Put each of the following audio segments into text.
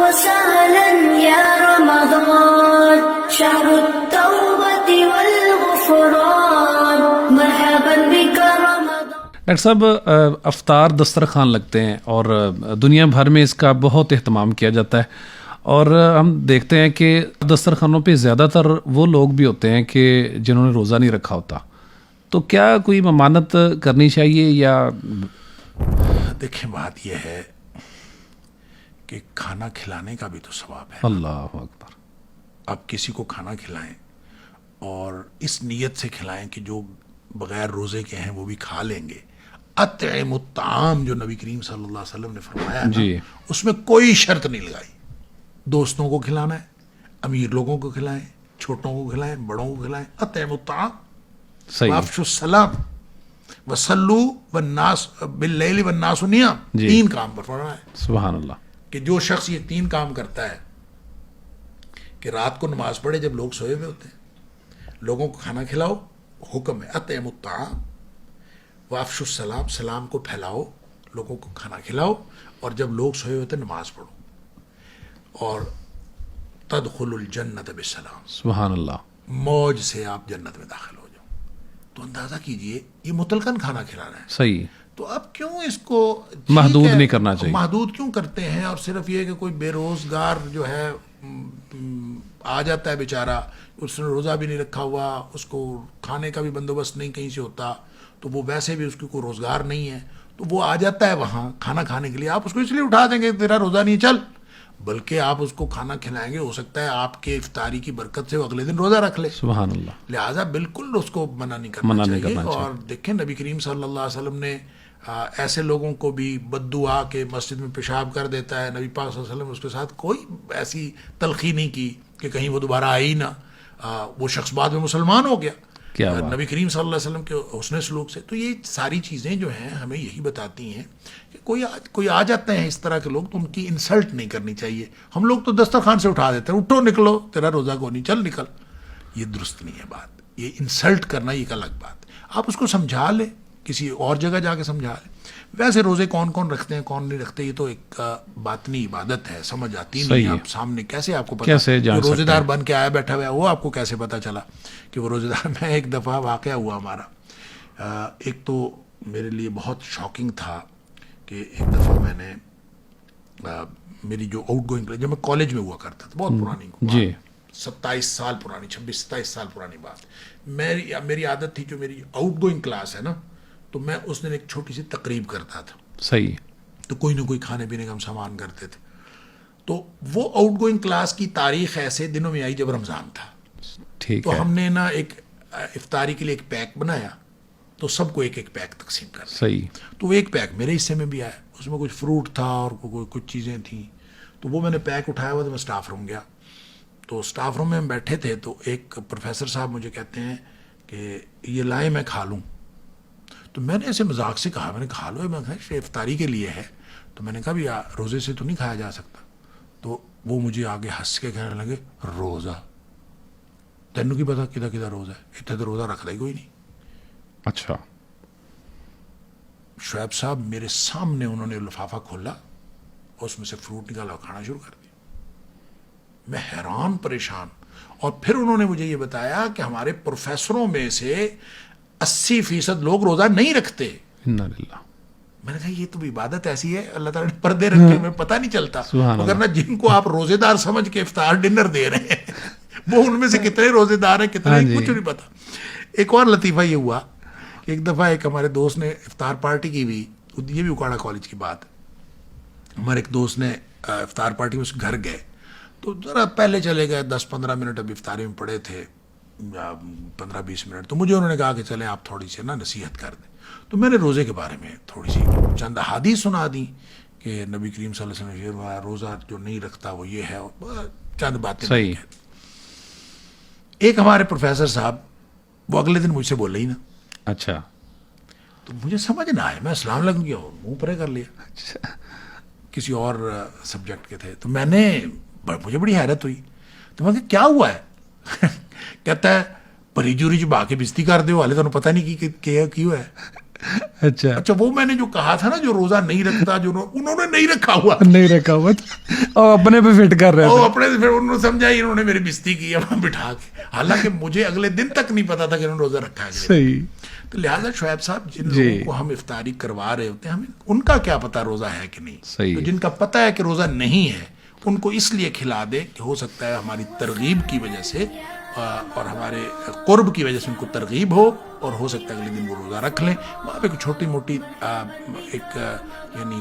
وسهلا يا رمضان شهر التوبة والغفران مرحبا بك رمضان. ڈاکٹر صاحب افطار دسترخوان لگتے ہیں اور دنیا بھر میں اس کا بہت اہتمام کیا جاتا ہے، اور ہم دیکھتے ہیں کہ دسترخوانوں پہ زیادہ تر وہ لوگ بھی ہوتے ہیں کہ جنہوں نے روزہ نہیں رکھا ہوتا، تو کیا کوئی ممانعت کرنی چاہیے یا؟ دیکھیں بات یہ ہے کہ کھانا کھلانے کا بھی تو ثواب ہے. اللہ اکبر. آپ کسی کو کھانا کھلائیں اور اس نیت سے کھلائیں کہ جو بغیر روزے کے ہیں وہ بھی کھا لیں گے. اطعم الطعام جو نبی کریم صلی اللہ علیہ وسلم نے فرمایا ہے جی. اس میں کوئی شرط نہیں لگائی. دوستوں کو کھلانا ہے، امیر لوگوں کو کھلائیں، چھوٹوں کو کھلائیں، بڑوں کو کھلائیں. اطعم الطعام صحیح. وافشوا السلام وصلوا والناس باللیل والناس نیام. جی. 3 کام پر فرمایا ہے سبحان اللہ. کہ جو شخص یہ 3 کام کرتا ہے کہ رات کو نماز پڑھے جب لوگ سوئے ہوئے ہوتے ہیں، لوگوں کو کھانا کھلاؤ، حکم ہے اطعموا الطعام وافشوا السلام، سلام کو پھیلاؤ، لوگوں کو کھانا کھلاؤ، اور جب لوگ سوئے ہوتے نماز پڑھو، اور تدخل الجنت بسلام، سبحان اللہ. موج سے آپ جنت میں داخل ہو جاؤ. تو اندازہ کیجئے یہ مطلقاً کھانا کھلانا ہے. صحیح. تو اب کیوں اس کو محدود نہیں کرنا چاہیے. محدود کیوں کرتے ہیں؟ اور صرف یہ کہ کوئی بے روزگار جو ہے آ جاتا ہے بیچارہ، اس نے روزہ بھی نہیں رکھا ہوا، اس کو کھانے کا بھی بندوبست نہیں کہیں سے ہوتا، تو وہ ویسے بھی اس کی کوئی روزگار نہیں ہے، تو وہ آ جاتا ہے وہاں کھانا کھانے کے لیے. آپ اس کو اس لیے اٹھا دیں گے تیرا روزہ نہیں چل، بلکہ آپ اس کو کھانا کھلائیں گے، ہو سکتا ہے آپ کے افطاری کی برکت سے وہ اگلے دن روزہ رکھ لے. سبحان اللہ. لہٰذا بالکل اس کو منع نہیں کرنا چاہیے. اور دیکھیں نبی کریم صلی اللہ علیہ وسلم نے ایسے لوگوں کو بھی بد دعا کے مسجد میں پیشاب کر دیتا ہے، نبی پاک صلی اللہ علیہ وسلم اس کے ساتھ کوئی ایسی تلخی نہیں کی کہ کہیں وہ دوبارہ آئی نہ. وہ شخص بعد میں مسلمان ہو گیا نبی کریم صلی اللہ علیہ وسلم کے حسن سلوک سے. تو یہ ساری چیزیں جو ہیں ہمیں یہی بتاتی ہیں کہ کوئی آ جاتے ہیں اس طرح کے لوگ، تو ان کی انسلٹ نہیں کرنی چاہیے. ہم لوگ تو دسترخوان سے اٹھا دیتے ہیں، اٹھو نکلو تیرا روزہ کو نہیں، چل نکل. یہ درست نہیں ہے بات. یہ انسلٹ کرنا یہ ایک الگ بات ہے. آپ اس کو سمجھا لیں، کسی اور جگہ جا کے سمجھا لیں. ویسے روزے کون کون رکھتے ہیں کون نہیں رکھتے، یہ تو ایک باطنی عبادت ہے، سمجھ آتی نہیں. آپ سامنے کیسے آپ کو پتا، روزے دار بن کے آیا بیٹھا ہوا ہے وہ آپ کو کیسے پتا چلا کہ وہ روزے دار. میں ایک دفعہ واقعہ ہوا ہمارا، ایک تو میرے لیے بہت شاکنگ تھا کہ ایک دفعہ میں نے میری جو آؤٹ گوئنگ، جب میں کالج میں ہوا کرتا تھا، بہت پرانی جی 27 سال پرانی، 26-27 سال پرانی بات. میری عادت تھی جو میری آؤٹ گوئنگ کلاس ہے نا، تو میں اس دن ایک چھوٹی سی تقریب کرتا تھا. صحیح. تو کوئی نہ کوئی کھانے پینے کا ہم سامان کرتے تھے. تو وہ آؤٹ گوئنگ کلاس کی تاریخ ایسے دنوں میں آئی جب رمضان تھا. ٹھیک. تو ہم نے نا ایک افطاری کے لیے ایک پیک بنایا، تو سب کو ایک ایک پیک تقسیم کر دیا. صحیح. تو وہ ایک پیک میرے حصے میں بھی آیا، اس میں کچھ فروٹ تھا اور کچھ چیزیں تھیں. تو وہ میں نے پیک اٹھایا ہوا، تو میں اسٹاف روم گیا. تو اسٹاف روم میں ہم بیٹھے تھے، تو ایک پروفیسر صاحب مجھے کہتے ہیں کہ یہ لائیں میں کھا لوں. تو میں نے ایسے مذاق سے کہا، میں نے کھا لو، میں کہا افطاری کے لیے ہے. تو میں نے کہا بھی روزے سے تو نہیں کھایا جا سکتا. تو وہ مجھے آگے ہنس کے کہنے لگے روزہ تینوں کی پتا کدھر کدھر روزہ ہے، اتنے تو روزہ رکھتا ہی کوئی نہیں. اچھا. شعیب صاحب میرے سامنے انہوں نے لفافہ کھولا، اور اس میں سے فروٹ نکالا، کھانا شروع کر دیا. میں حیران پریشان. اور پھر انہوں نے مجھے یہ بتایا کہ ہمارے پروفیسروں میں سے 80% لوگ روزہ نہیں رکھتے. انا للہ. میں نے کہا یہ تو عبادت ایسی ہے، اللہ تعالیٰ نے پردے رکھے، میں پتہ نہیں چلتا. مگر نہ جن کو آپ روزے دار سمجھ کے افطار ڈنر دے رہے ہیں وہ ان میں سے کتنے روزے دار ہیں کتنے کچھ نہیں پتا. ایک اور لطیفہ یہ ہوا کہ ایک دفعہ ایک ہمارے دوست نے افطار پارٹی کی ہوئی، یہ بھی اکاڑا کالج کی بات ہے. ہمارے ایک دوست نے افطار پارٹی میں اس گھر گئے، تو ذرا پہلے چلے گئے، 10-15 منٹ اب افطاری میں پڑے تھے، 15-20 منٹ. تو مجھے انہوں نے کہا کہ چلیں آپ تھوڑی سی نا نصیحت کر دیں. تو میں نے روزے کے بارے میں تھوڑی سی چند احادیث سنا دی کہ نبی کریم صلی اللہ علیہ وسلم نے فرمایا روزہ جو نہیں رکھتا وہ یہ ہے، اور چند باتیں. صحیح. ایک ہمارے پروفیسر صاحب وہ اگلے دن مجھ سے بول رہی نا. اچھا. تو مجھے سمجھ نہ آئے، میں السلام علیکم کیا اور منہ پرے کر لیا. کسی اور سبجیکٹ کے تھے. تو میں نے مجھے بڑی حیرت ہوئی. تو میں کہا کیا ہوا ہے؟ کہتا ہے پری جوری جو باقی بزتی کر دو، والے تمہیں پتہ نہیں کی ہوا ہے. اچھا اچھا وہ میں نے جو کہا تھا نا جو روزہ نہیں رکھتا جو انہوں نے نہیں رکھا ہوا نہیں رکھا ہوا تھا اور اپنے پہ فٹ کر رہے وہ تھے. اپنے سے پھر انہوں نے سمجھا ہی انہوں نے میری بستی کی وہاں بٹھا کے, حالانکہ مجھے اگلے دن تک نہیں پتا تھا کہ انہوں نے روزہ رکھا ہے. صحیح. تو لہٰذا شعیب صاحب جن لوگوں کو ہم افطاری کروا رہے ہوتے ہیں ہمیں ان کا کیا پتا روزہ ہے کہ نہیں. صحیح. تو جن کا پتہ ہے کہ روزہ نہیں ہے ان کو اس لیے کھلا دے کہ ہو سکتا ہے ہماری ترغیب کی وجہ سے اور ہمارے قرب کی وجہ سے ان کو ترغیب ہو اور ہو سکتا ہے اگلے دن وہ روزہ رکھ لیں. وہاں پہ ایک چھوٹی موٹی ایک یعنی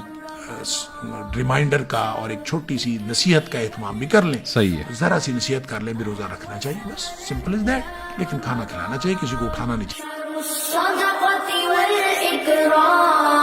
ریمائنڈر کا اور ایک چھوٹی سی نصیحت کا اہتمام بھی کر لیں. صحیح ہے. ذرا سی نصیحت کر لیں بھی روزہ رکھنا چاہیے, بس سمپل از دیٹ. لیکن کھانا کھلانا چاہیے, کسی کو اٹھانا نہیں چاہیے. الصدقة والإكرام